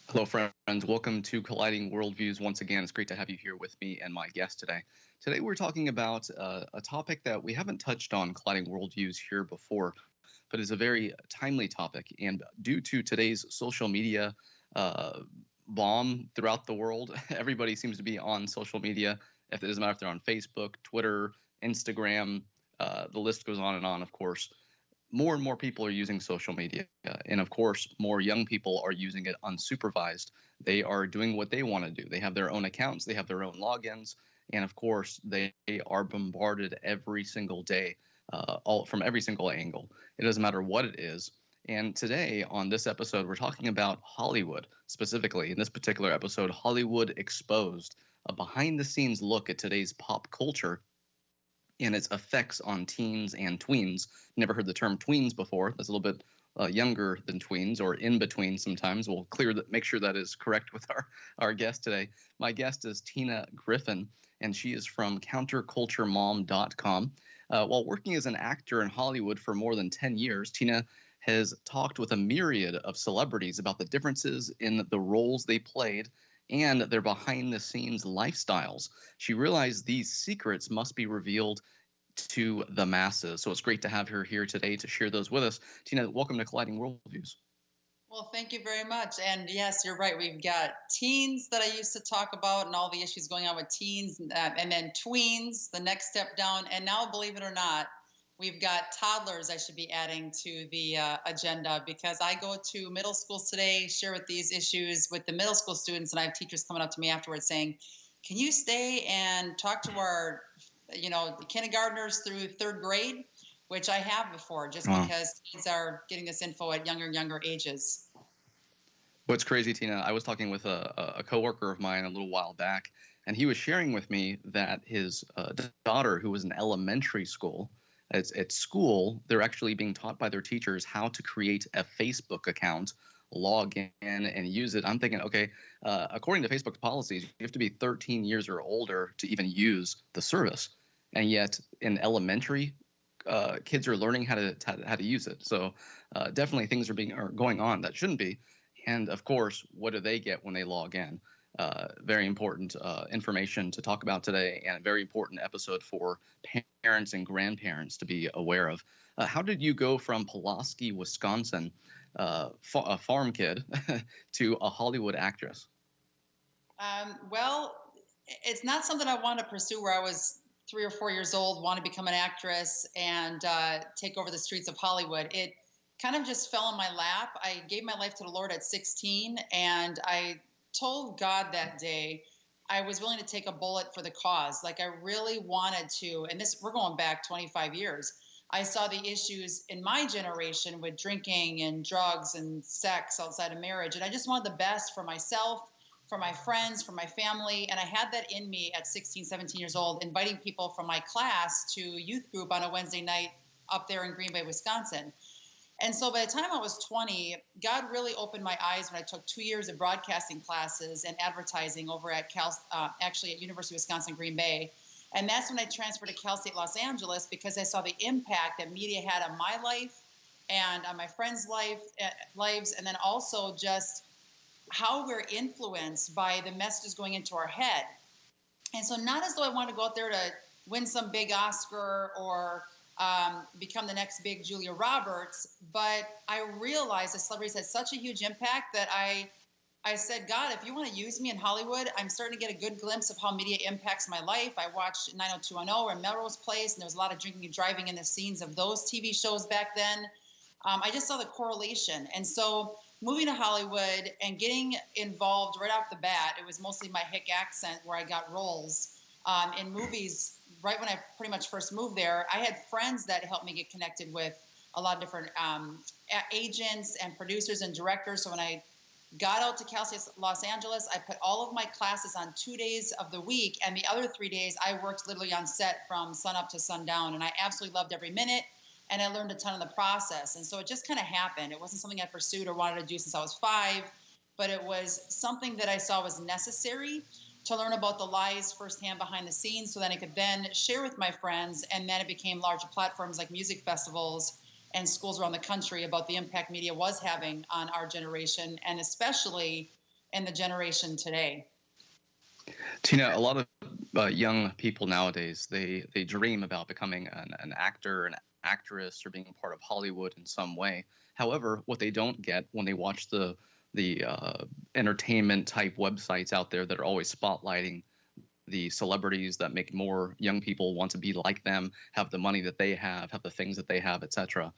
Hello, friends. Welcome to Colliding Worldviews. Once again, it's great to have you here with me and my guest today. Today, we're talking about a topic that we haven't touched on Colliding Worldviews here before, but is a very timely topic. And due to today's social media bomb throughout the world, everybody seems to be on social media. If it doesn't matter if they're on Facebook, Twitter, Instagram, the list goes on and on, of course. More and more people are using social media. And of course, more young people are using it unsupervised. They are doing what they want to do. They have their own accounts, they have their own logins, and of course, they are bombarded every single day, all from every single angle. It doesn't matter what it is. And today on this episode, we're talking about Hollywood, specifically in this particular episode, Hollywood Exposed, a behind-the-scenes look at today's pop culture and its effects on teens and tweens. Never heard the term tweens before. That's a little bit younger than tweens, or in between sometimes. We'll make sure that is correct with our guest today. My guest is Tina Griffin, and she is from counterculturemom.com. While working as an actor in Hollywood for more than 10 years, Tina has talked with a myriad of celebrities about the differences in the roles they played and their behind-the-scenes lifestyles. She realized these secrets must be revealed to the masses. So it's great to have her here today to share those with us. Tina, welcome to Colliding Worldviews. Well, thank you very much. And yes, you're right. We've got teens that I used to talk about and all the issues going on with teens, and then tweens, the next step down. And now, believe it or not, we've got toddlers I should be adding to the agenda, because I go to middle schools today, share with these issues with the middle school students, and I have teachers coming up to me afterwards saying, can you stay and talk to our, kindergartners through third grade, which I have before, just because kids are getting this info at younger ages. What's crazy, Tina, I was talking with a coworker of mine a little while back, and he was sharing with me that his daughter, who was in elementary school, at school, they're actually being taught by their teachers how to create a Facebook account, log in, and use it. I'm thinking, okay, according to Facebook policies, you have to be 13 years or older to even use the service. And yet in elementary, kids are learning how to use it. So definitely things are going on that shouldn't be. And of course, what do they get when they log in? Very important information to talk about today, and a very important episode for parents and grandparents to be aware of. How did you go from Pulaski, Wisconsin, a farm kid, to a Hollywood actress? Well, it's not something I wanted to pursue where I was 3 or 4 years old, want to become an actress and take over the streets of Hollywood. It kind of just fell in my lap. I gave my life to the Lord at 16, and I told God that day I was willing to take a bullet for the cause. Like, I really wanted to, and we're going back 25 years. I saw the issues in my generation with drinking and drugs and sex outside of marriage, and I just wanted the best for myself, for my friends, for my family, and I had that in me at 16, 17 years old, inviting people from my class to youth group on a Wednesday night up there in Green Bay, Wisconsin. And so by the time I was 20, God really opened my eyes when I took 2 years of broadcasting classes and advertising over at actually at University of Wisconsin, Green Bay. And that's when I transferred to Cal State Los Angeles, because I saw the impact that media had on my life and on my friends' lives, and then also just how we're influenced by the messages going into our head. And so not as though I wanted to go out there to win some big Oscar or become the next big Julia Roberts, but I realized the celebrities had such a huge impact that I said, God, if you want to use me in Hollywood, I'm starting to get a good glimpse of how media impacts my life. I watched 90210 and Melrose Place, and there was a lot of drinking and driving in the scenes of those TV shows back then. I just saw the correlation. And so moving to Hollywood and getting involved right off the bat, it was mostly my hick accent where I got roles in movies. Right when I pretty much first moved there, I had friends that helped me get connected with a lot of different agents and producers and directors. So when I got out to Cal State Los Angeles. I put all of my classes on 2 days of the week, and the other 3 days I worked literally on set from sun up to sundown, and I absolutely loved every minute, and I learned a ton in the process. And so it just kind of happened. It wasn't something I pursued or wanted to do since I was 5, but it was something that I saw was necessary to learn about the lies firsthand behind the scenes, so that I could then share with my friends, and then it became larger platforms like music festivals and schools around the country about the impact media was having on our generation, and especially in the generation today. Tina, a lot of young people nowadays, they dream about becoming an actor, an actress, or being a part of Hollywood in some way. However, what they don't get when they watch the entertainment type websites out there that are always spotlighting the celebrities that make more young people want to be like them, have the money that they have the things that they have, etc.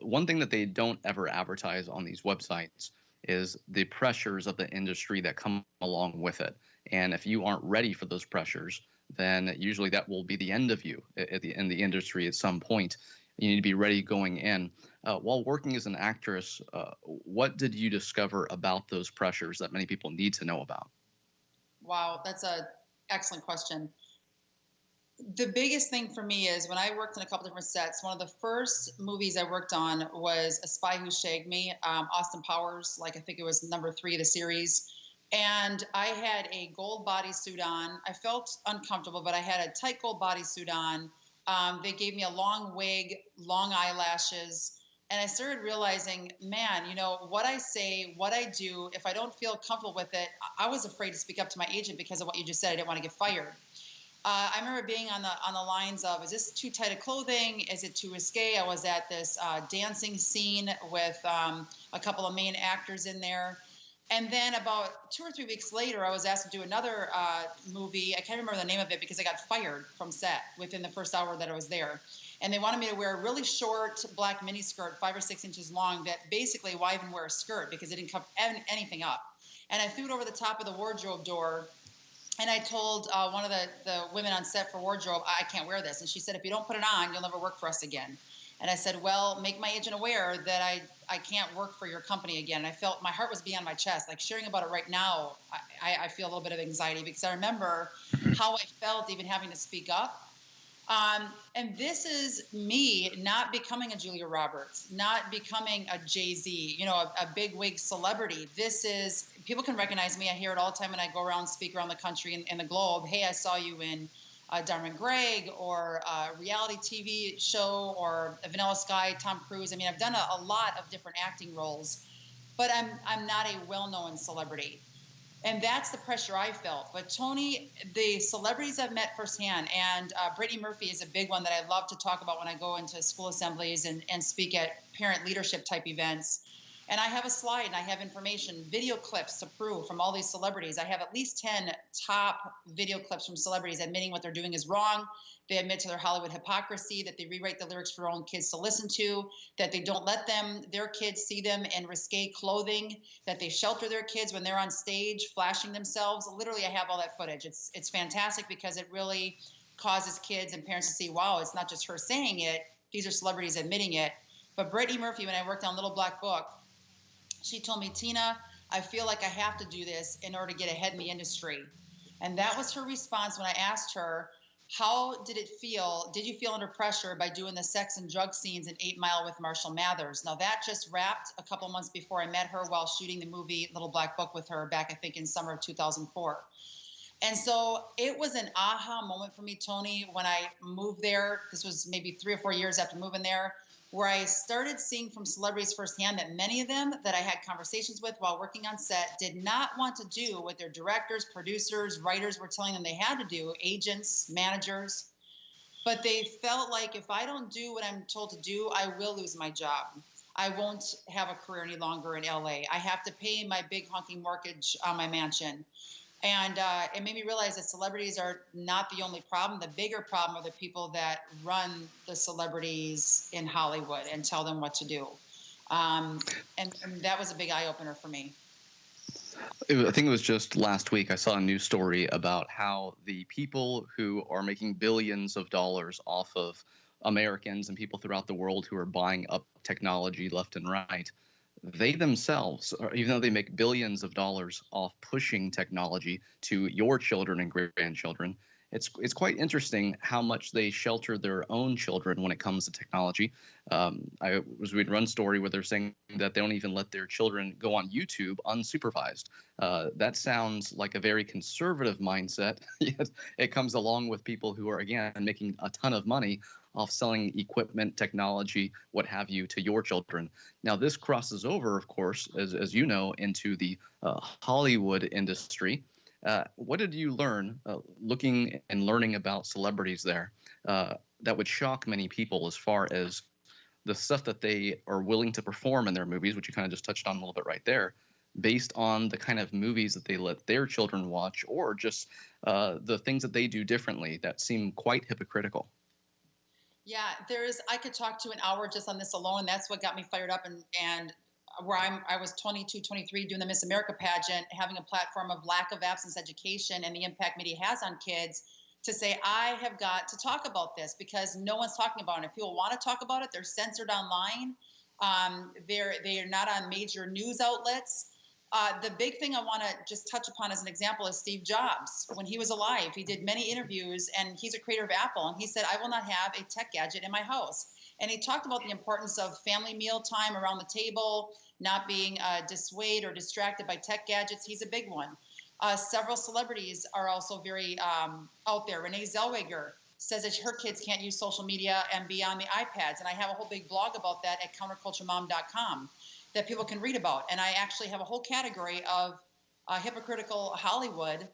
One thing that they don't ever advertise on these websites is the pressures of the industry that come along with it. And if you aren't ready for those pressures, then usually that will be the end of you in the industry at some point. You need to be ready going in. While working as an actress, what did you discover about those pressures that many people need to know about? Wow, that's an excellent question. The biggest thing for me is when I worked in a couple different sets, one of the first movies I worked on was A Spy Who Shagged Me, Austin Powers, like I think it was number 3 of the series. And I had a gold bodysuit on. I felt uncomfortable, but I had a tight gold bodysuit on. They gave me a long wig, long eyelashes. And I started realizing, man, what I say, what I do, if I don't feel comfortable with it, I was afraid to speak up to my agent because of what you just said. I didn't want to get fired. I remember being on the lines of, is this too tight of clothing? Is it too risque? I was at this dancing scene with a couple of main actors in there. And then about 2 or 3 weeks later, I was asked to do another movie. I can't remember the name of it because I got fired from set within the first hour that I was there. And they wanted me to wear a really short black miniskirt, 5 or 6 inches long, that basically, why even wear a skirt? Because it didn't cover anything up. And I threw it over the top of the wardrobe door. And I told one of the women on set for wardrobe, I can't wear this. And she said, if you don't put it on, you'll never work for us again. And I said, well, make my agent aware that I can't work for your company again. And I felt my heart was beyond my chest. Like sharing about it right now, I feel a little bit of anxiety because I remember how I felt even having to speak up. And this is me not becoming a Julia Roberts, not becoming a Jay-Z, a big wig celebrity. This is, people can recognize me. I hear it all the time when I go around, speak around the country and the globe. Hey, I saw you in Dharma and Greg, or a reality TV show, or Vanilla Sky, Tom Cruise. I mean, I've done a lot of different acting roles, but I'm not a well-known celebrity. And that's the pressure I felt. But Tony, the celebrities I've met firsthand, and Brittany Murphy is a big one that I love to talk about when I go into school assemblies and speak at parent leadership type events. And I have a slide and I have information, video clips to prove from all these celebrities. I have at least 10 top video clips from celebrities admitting what they're doing is wrong. They admit to their Hollywood hypocrisy, that they rewrite the lyrics for their own kids to listen to, that they don't let their kids see them in risque clothing, that they shelter their kids when they're on stage flashing themselves. Literally, I have all that footage. It's fantastic because it really causes kids and parents to see, wow, it's not just her saying it. These are celebrities admitting it. But Brittany Murphy, when I worked on Little Black Book, she told me, Tina, I feel like I have to do this in order to get ahead in the industry. And that was her response when I asked her, how did it feel? Did you feel under pressure by doing the sex and drug scenes in 8 Mile with Marshall Mathers? Now, that just wrapped a couple months before I met her while shooting the movie Little Black Book with her back, I think, in summer of 2004. And so it was an aha moment for me, Tony, when I moved there. This was maybe 3 or 4 years after moving there, where I started seeing from celebrities firsthand that many of them that I had conversations with while working on set did not want to do what their directors, producers, writers were telling them they had to do, agents, managers. But they felt like if I don't do what I'm told to do, I will lose my job. I won't have a career any longer in LA. I have to pay my big honking mortgage on my mansion. And it made me realize that celebrities are not the only problem. The bigger problem are the people that run the celebrities in Hollywood and tell them what to do. And that was a big eye-opener for me. I think it was just last week I saw a news story about how the people who are making billions of dollars off of Americans and people throughout the world who are buying up technology left and right, they themselves, even though they make billions of dollars off pushing technology to your children and grandchildren, it's quite interesting how much they shelter their own children when it comes to technology. I was reading one story where they're saying that they don't even let their children go on YouTube unsupervised. That sounds like a very conservative mindset, yet it comes along with people who are, again, making a ton of money off selling equipment, technology, what have you, to your children. Now, this crosses over, of course, as you know, into the Hollywood industry. What did you learn looking and learning about celebrities there that would shock many people as far as the stuff that they are willing to perform in their movies, which you kind of just touched on a little bit right there, based on the kind of movies that they let their children watch, or just the things that they do differently that seem quite hypocritical? Yeah, I could talk to an hour just on this alone. That's what got me fired up, and where I was 22, 23 doing the Miss America pageant, having a platform of lack of absence education and the impact media has on kids, to say, I have got to talk about this because no one's talking about it. If people want to talk about it, they're censored online. They are not on major news outlets. The big thing I want to just touch upon as an example is Steve Jobs. When he was alive, he did many interviews, and he's a creator of Apple, and he said, I will not have a tech gadget in my house. And he talked about the importance of family meal time around the table, not being dissuaded or distracted by tech gadgets. He's a big one. Several celebrities are also very out there. Renee Zellweger says that her kids can't use social media and be on the iPads. And I have a whole big blog about that at counterculturemom.com that people can read about. And I actually have a whole category of hypocritical Hollywood,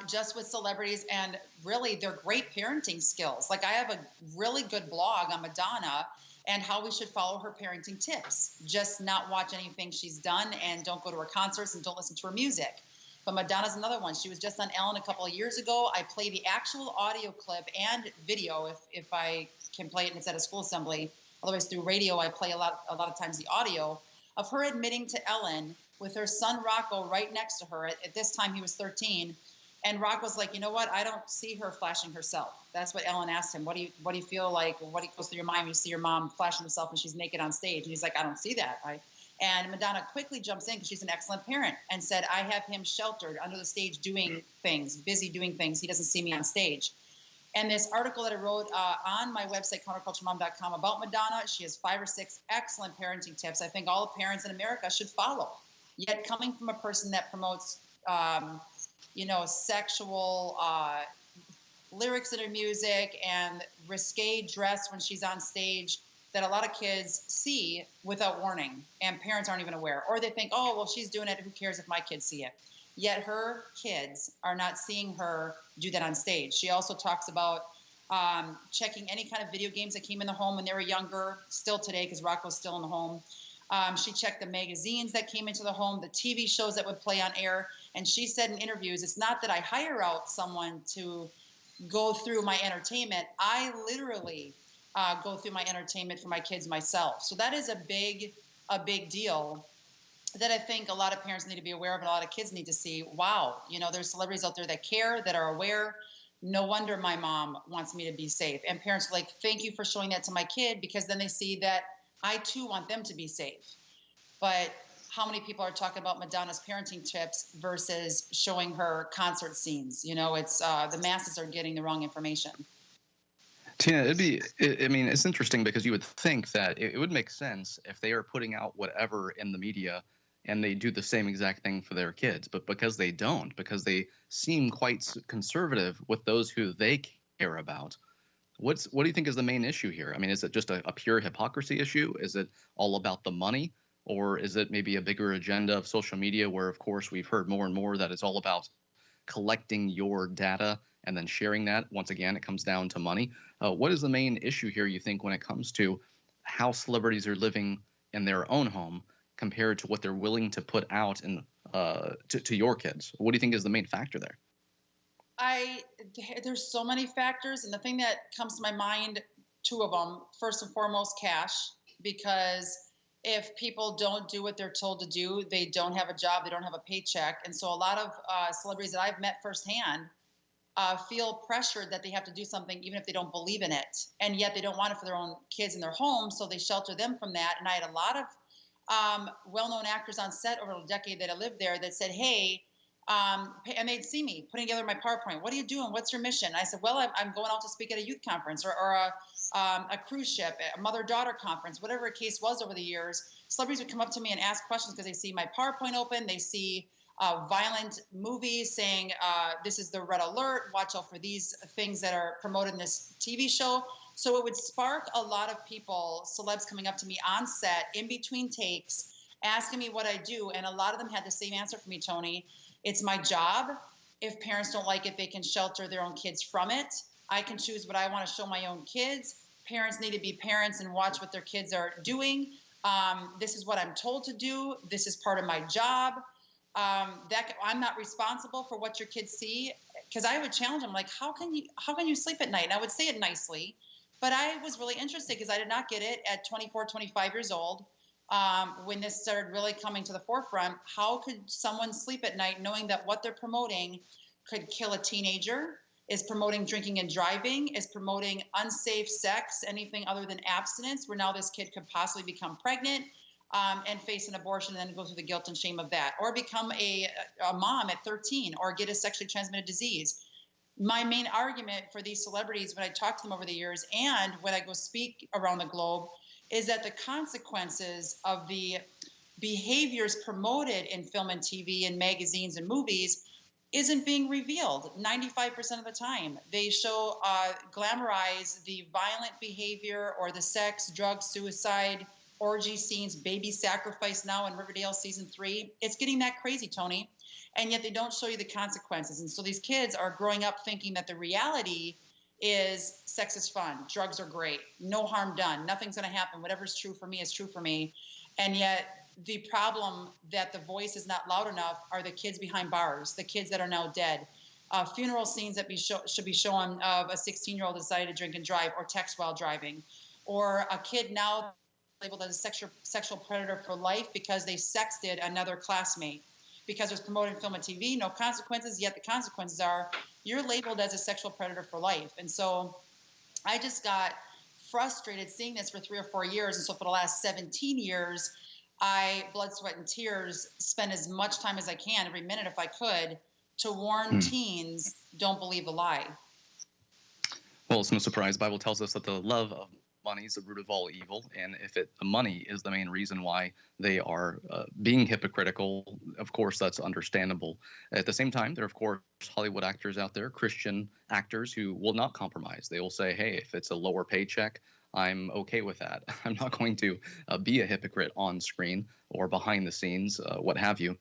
just with celebrities and really their great parenting skills. Like I have a really good blog on Madonna and how we should follow her parenting tips. Just not watch anything she's done, and don't go to her concerts, and don't listen to her music. But Madonna's another one. She was just on Ellen a couple of years ago. I play the actual audio clip and video if I can play it and it's at a school assembly. Otherwise, through radio, I play a lot of times the audio of her admitting to Ellen with her son Rocco right next to her. At this time, he was 13. And Rocco's like, you know what? I don't see her flashing herself. That's what Ellen asked him. What do you feel like? What goes through your mind when you see your mom flashing herself and she's naked on stage? And he's like, I don't see that. And Madonna quickly jumps in because she's an excellent parent and said, I have him sheltered under the stage doing things, busy doing things. He doesn't see me on stage. And this article that I wrote on my website, counterculturemom.com, about Madonna, she has 5 or 6 excellent parenting tips I think all the parents in America should follow. Yet coming from a person that promotes, sexual lyrics in her music and risque dress when she's on stage, that a lot of kids see without warning, and parents aren't even aware. Or they think, oh, well, she's doing it. Who cares if my kids see it? Yet her kids are not seeing her do that on stage. She also talks about checking any kind of video games that came in the home when they were younger, still today because Rocco's still in the home. She checked the magazines that came into the home, the TV shows that would play on air. And she said in interviews, it's not that I hire out someone to go through my entertainment. I literally go through my entertainment for my kids myself. So that is a big deal that I think a lot of parents need to be aware of, and a lot of kids need to see, wow, there's celebrities out there that care, that are aware. No wonder my mom wants me to be safe. And parents are like, thank you for showing that to my kid, because then they see that I too want them to be safe. But how many people are talking about Madonna's parenting tips versus showing her concert scenes? It's the masses are getting the wrong information. Tina, it's interesting because you would think that it would make sense if they are putting out whatever in the media and they do the same exact thing for their kids. But because they don't, because they seem quite conservative with those who they care about, what do you think is the main issue here? I mean, is it just a pure hypocrisy issue? Is it all about the money? Or is it maybe a bigger agenda of social media where, of course, we've heard more and more that it's all about collecting your data and then sharing that? Once again, it comes down to money. What is the main issue here, you think, when it comes to how celebrities are living in their own home compared to what they're willing to put out to your kids? What do you think is the main factor there? There's so many factors, and the thing that comes to my mind, 2 of them. First and foremost, cash, because if people don't do what they're told to do, they don't have a job, they don't have a paycheck. And so a lot of celebrities that I've met firsthand feel pressured that they have to do something even if they don't believe in it. And yet they don't want it for their own kids in their home, so they shelter them from that. And I had a lot of well-known actors on set over the decade that I lived there that said, hey, and they'd see me putting together my PowerPoint. What are you doing? What's your mission? I said, well, I'm going out to speak at a youth conference or a cruise ship, a mother-daughter conference, whatever the case was over the years. Celebrities would come up to me and ask questions because they see my PowerPoint open. They see violent movies saying, this is the red alert, watch out for these things that are promoted in this TV show. So it would spark a lot of people, celebs coming up to me on set, in between takes, asking me what I do. And a lot of them had the same answer for me, Tony. It's my job. If parents don't like it, they can shelter their own kids from it. I can choose what I want to show my own kids. Parents need to be parents and watch what their kids are doing. This is what I'm told to do. This is part of my job. I'm not responsible for what your kids see. Because I would challenge them, like, how can you sleep at night? And I would say it nicely. But I was really interested because I did not get it at 24, 25 years old when this started really coming to the forefront. How could someone sleep at night knowing that what they're promoting could kill a teenager, is promoting drinking and driving, is promoting unsafe sex, anything other than abstinence, where now this kid could possibly become pregnant and face an abortion and then go through the guilt and shame of that, or become a mom at 13 or get a sexually transmitted disease. My main argument for these celebrities when I talk to them over the years and when I go speak around the globe is that the consequences of the behaviors promoted in film and TV and magazines and movies isn't being revealed 95% of the time. They show, glamorize the violent behavior or the sex, drugs, suicide, orgy scenes, baby sacrifice now in Riverdale season 3. It's getting that crazy, Tony. And yet they don't show you the consequences. And so these kids are growing up thinking that the reality is sex is fun, drugs are great, no harm done, nothing's going to happen, whatever's true for me is true for me. And yet the problem that the voice is not loud enough are the kids behind bars, the kids that are now dead. Funeral scenes that should be shown of a 16-year-old decided to drink and drive or text while driving. Or a kid now labeled as a sexual predator for life because they sexted another classmate. Because it's promoted in film and TV, no consequences, yet the consequences are you're labeled as a sexual predator for life. And so I just got frustrated seeing this for 3 or 4 years. And so for the last 17 years, I, blood, sweat, and tears, spend as much time as I can, every minute if I could, to warn teens, don't believe the lie. Well, it's no surprise. The Bible tells us that the love of money is the root of all evil, and if money is the main reason why they are being hypocritical, of course that's understandable. At the same time, there are of course Hollywood actors out there, Christian actors, who will not compromise. They will say, hey, if it's a lower paycheck, I'm okay with that. I'm not going to be a hypocrite on screen or behind the scenes, what have you.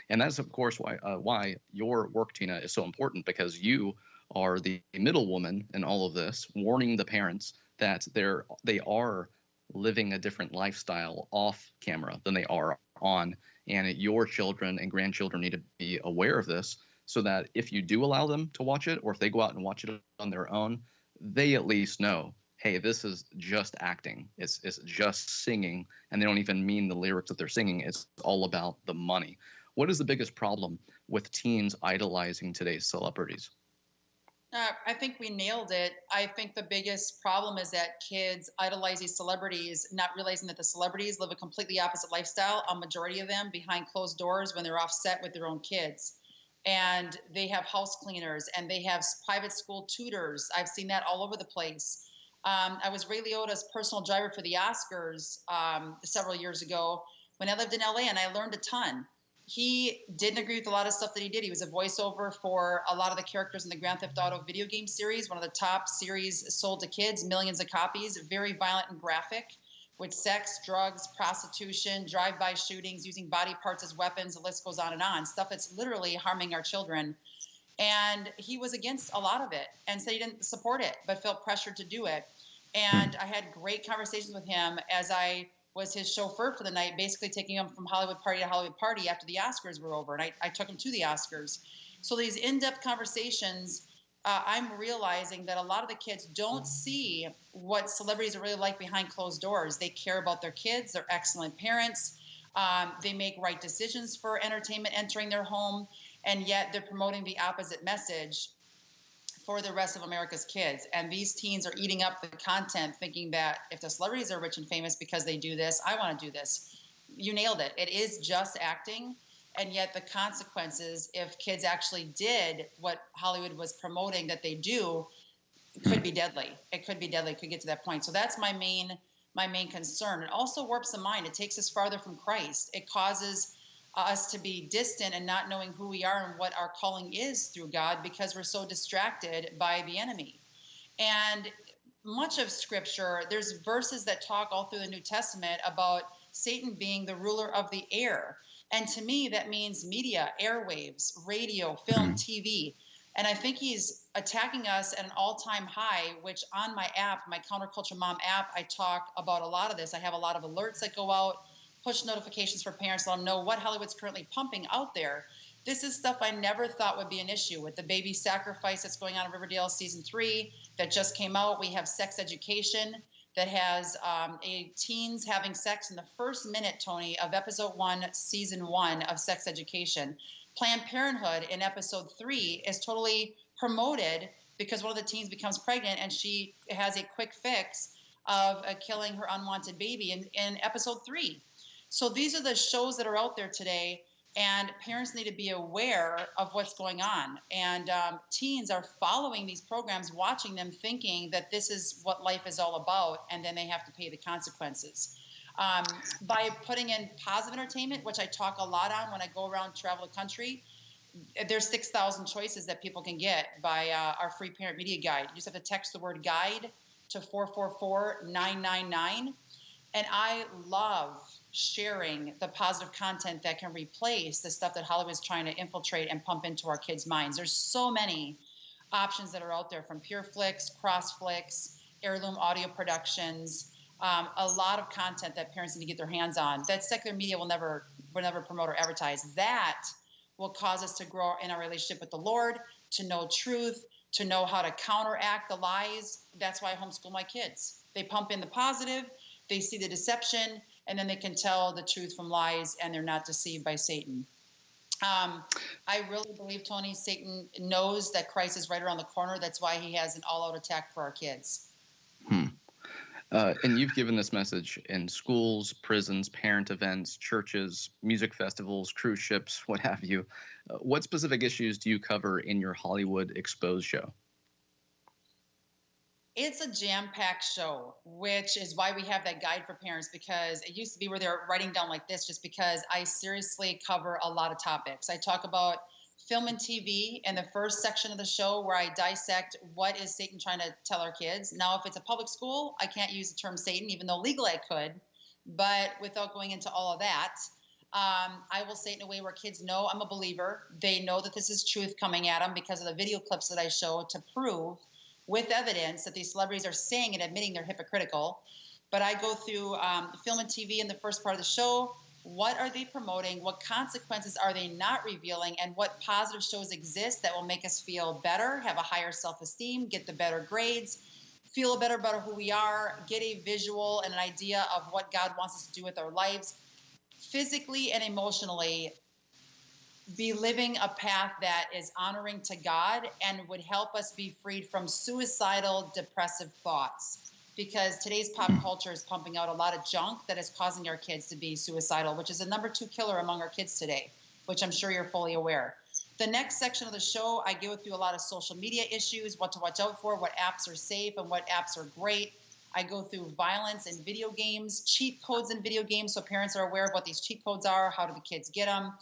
And that's of course why your work, Tina, is so important, because you are the middle woman in all of this, warning the parents that they are living a different lifestyle off camera than they are on, and your children and grandchildren need to be aware of this, so that if you do allow them to watch it, or if they go out and watch it on their own, they at least know, hey, this is just acting. It's just singing, and they don't even mean the lyrics that they're singing. It's all about the money. What is the biggest problem with teens idolizing today's celebrities? I think we nailed it. I think the biggest problem is that kids idolize these celebrities, not realizing that the celebrities live a completely opposite lifestyle, a majority of them behind closed doors when they're offset with their own kids. And they have house cleaners and they have private school tutors. I've seen that all over the place. I was Ray Liotta's personal driver for the Oscars several years ago when I lived in LA, and I learned a ton. He didn't agree with a lot of stuff that he did. He was a voiceover for a lot of the characters in the Grand Theft Auto video game series, one of the top series sold to kids, millions of copies, very violent and graphic, with sex, drugs, prostitution, drive-by shootings, using body parts as weapons. The list goes on, stuff that's literally harming our children. And he was against a lot of it and said he didn't support it, but felt pressured to do it. And I had great conversations with him as I was his chauffeur for the night, basically taking him from Hollywood party to Hollywood party after the Oscars were over. And I took him to the Oscars. So these in-depth conversations, I'm realizing that a lot of the kids don't see what celebrities are really like behind closed doors. They care about their kids. They're excellent parents. They make right decisions for entertainment entering their home. And yet they're promoting the opposite message for the rest of America's kids. And these teens are eating up the content, thinking that if the celebrities are rich and famous because they do this, I want to do this. you nailed it. It is just acting. And yet the consequences, if kids actually did what Hollywood was promoting that they do, could be deadly. It could be deadly. It could get to that point. So that's my main concern. It also warps the mind. It takes us farther from Christ. It causes us to be distant and not knowing who we are and what our calling is through God, because we're so distracted by the enemy. And much of Scripture, there's verses that talk all through the New Testament about Satan being the ruler of the air. And to me, that means media, airwaves, radio, film, TV. And I think he's attacking us at an all-time high, which on my app, my Counterculture Mom app, I talk about a lot of this. I have a lot of alerts that go out, push notifications for parents, let them know what Hollywood's currently pumping out there. This is stuff I never thought would be an issue. With the baby sacrifice that's going on in Riverdale season 3 that just came out, we have sex education that has teens having sex in the first minute, Tony, of episode 1, season 1 of sex education. Planned Parenthood in episode 3 is totally promoted because one of the teens becomes pregnant and she has a quick fix of killing her unwanted baby in episode 3. So these are the shows that are out there today, and parents need to be aware of what's going on. And teens are following these programs, watching them, thinking that this is what life is all about, and then they have to pay the consequences. By putting in positive entertainment, which I talk a lot on when I go around travel the country, there's 6,000 choices that people can get by our free parent media guide. You just have to text the word guide to 444-999. And I love sharing the positive content that can replace the stuff that Hollywood's trying to infiltrate and pump into our kids' minds. There's so many options that are out there, from Pure Flix, Cross Flix, Heirloom Audio Productions, a lot of content that parents need to get their hands on that secular media will never promote or advertise. That will cause us to grow in our relationship with the Lord, to know truth, to know how to counteract the lies. That's why I homeschool my kids. They pump in the positive, they see the deception, and then they can tell the truth from lies, and they're not deceived by Satan. I really believe, Tony, Satan knows that Christ is right around the corner. That's why he has an all-out attack for our kids. And you've given this message in schools, prisons, parent events, churches, music festivals, cruise ships, what have you. What specific issues do you cover in your Hollywood Exposed show? It's a jam-packed show, which is why we have that guide for parents, because it used to be where they're writing down like this, just because I seriously cover a lot of topics. I talk about film and TV in the first section of the show, where I dissect what is Satan trying to tell our kids. Now, if it's a public school, I can't use the term Satan, even though legally I could, but without going into all of that, I will say it in a way where kids know I'm a believer. They know that this is truth coming at them because of the video clips that I show to prove with evidence that these celebrities are saying and admitting they're hypocritical. But I go through film and TV in the first part of the show. What are they promoting? What consequences are they not revealing? And what positive shows exist that will make us feel better, have a higher self-esteem, get the better grades, feel better about who we are, get a visual and an idea of what God wants us to do with our lives, physically and emotionally, be living a path that is honoring to God and would help us be freed from suicidal, depressive thoughts. Because today's pop culture is pumping out a lot of junk that is causing our kids to be suicidal, which is the number 2 killer among our kids today, which I'm sure you're fully aware. The next section of the show, I go through a lot of social media issues, what to watch out for, what apps are safe and what apps are great. I go through violence in video games, cheat codes in video games, so parents are aware of what these cheat codes are, how do the kids get them.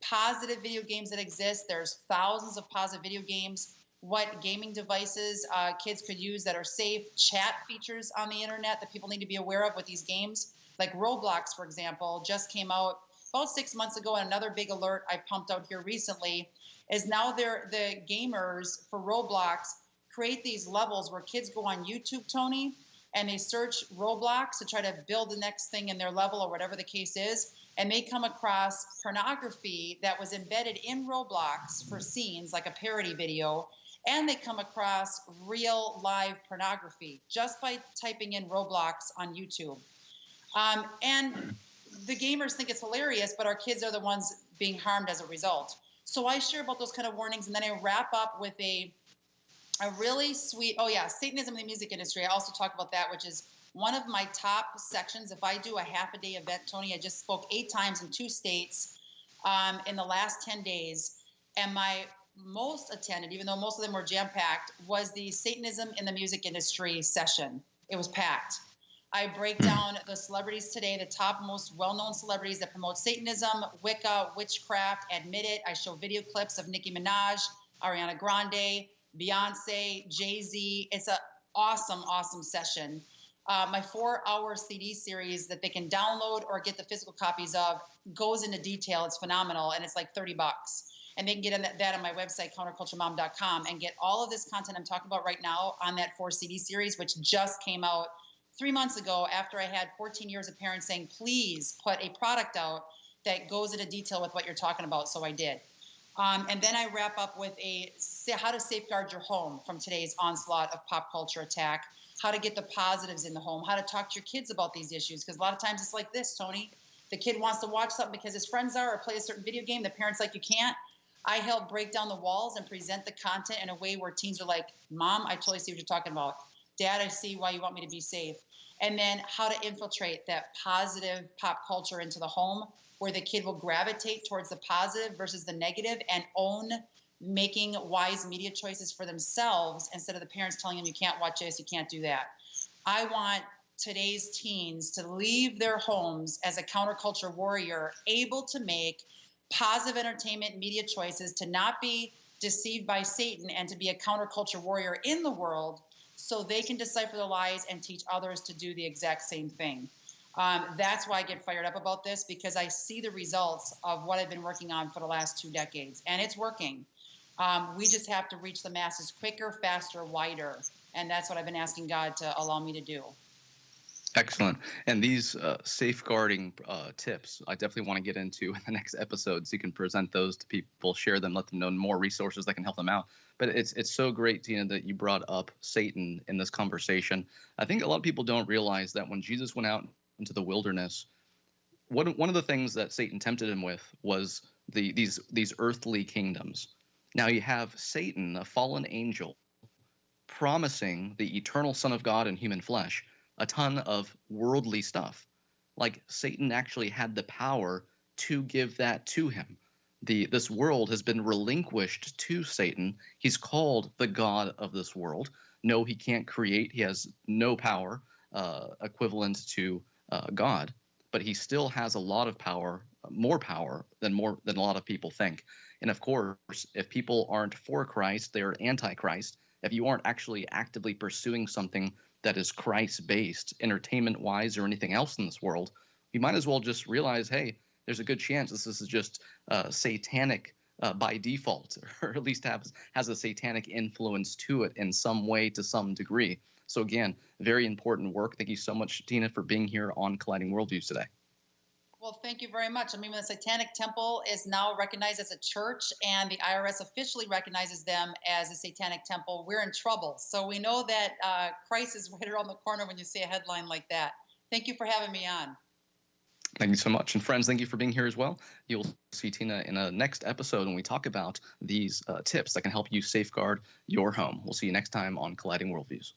Positive video games that exist. There's thousands of positive video games. What gaming devices kids could use that are safe, chat features on the internet that people need to be aware of with these games. Like Roblox, for example, just came out about 6 months ago, and another big alert I pumped out here recently is now the gamers for Roblox create these levels where kids go on YouTube, Tony, and they search Roblox to try to build the next thing in their level or whatever the case is, and they come across pornography that was embedded in Roblox for scenes, like a parody video, and they come across real live pornography just by typing in Roblox on YouTube. And the gamers think it's hilarious, but our kids are the ones being harmed as a result. So I share about those kind of warnings, and then I wrap up with a really sweet, Satanism in the music industry. I also talk about that, which is One of my top sections, if I do a half a day event, Tony, I just spoke 8 times in 2 states in the last 10 days. And my most attended, even though most of them were jam-packed, was the Satanism in the music industry session. It was packed. I break down the celebrities today, the top most well-known celebrities that promote Satanism, Wicca, witchcraft, admit it. I show video clips of Nicki Minaj, Ariana Grande, Beyonce, Jay-Z. It's an awesome, awesome session. My 4-hour CD series that they can download or get the physical copies of goes into detail. It's phenomenal, and it's like $30. And they can get that on my website, counterculturemom.com, and get all of this content I'm talking about right now on that 4 CD series, which just came out 3 months ago after I had 14 years of parents saying, please put a product out that goes into detail with what you're talking about. So I did. And then I wrap up with how to safeguard your home from today's onslaught of pop culture attack, how to get the positives in the home, how to talk to your kids about these issues. Because a lot of times it's like this, Tony. The kid wants to watch something because his friends are or play a certain video game. The parent's like, you can't. I help break down the walls and present the content in a way where teens are like, Mom, I totally see what you're talking about. Dad, I see why you want me to be safe. And then how to infiltrate that positive pop culture into the home where the kid will gravitate towards the positive versus the negative and own making wise media choices for themselves instead of the parents telling them you can't watch this, you can't do that. I want today's teens to leave their homes as a counterculture warrior, able to make positive entertainment media choices, to not be deceived by Satan, and to be a counterculture warrior in the world so they can decipher the lies and teach others to do the exact same thing. That's why I get fired up about this, because I see the results of what I've been working on for the last 2 decades, and it's working. We just have to reach the masses quicker, faster, wider, and that's what I've been asking God to allow me to do. Excellent. And these safeguarding tips, I definitely want to get into in the next episode, so you can present those to people, share them, let them know more resources that can help them out. But it's so great, Tina, that you brought up Satan in this conversation. I think a lot of people don't realize that when Jesus went out into the wilderness, one of the things that Satan tempted him with was these earthly kingdoms. Now you have Satan, a fallen angel, promising the eternal Son of God in human flesh a ton of worldly stuff. Like Satan actually had the power to give that to him. This world has been relinquished to Satan. He's called the God of this world. No, he can't create. He has no power equivalent to God, but he still has a lot of power, more power than a lot of people think. And of course, if people aren't for Christ, they're anti-Christ. If you aren't actually actively pursuing something that is Christ-based, entertainment-wise or anything else in this world, you might as well just realize, hey, there's a good chance this is just satanic by default, or at least has a satanic influence to it in some way, to some degree. So again, very important work. Thank you so much, Tina, for being here on Colliding Worldviews today. Well, thank you very much. I mean, the Satanic Temple is now recognized as a church, and the IRS officially recognizes them as a Satanic Temple. We're in trouble. So we know that Christ is right around the corner when you see a headline like that. Thank you for having me on. Thank you so much. And friends, thank you for being here as well. You'll see Tina in a next episode when we talk about these tips that can help you safeguard your home. We'll see you next time on Colliding Worldviews.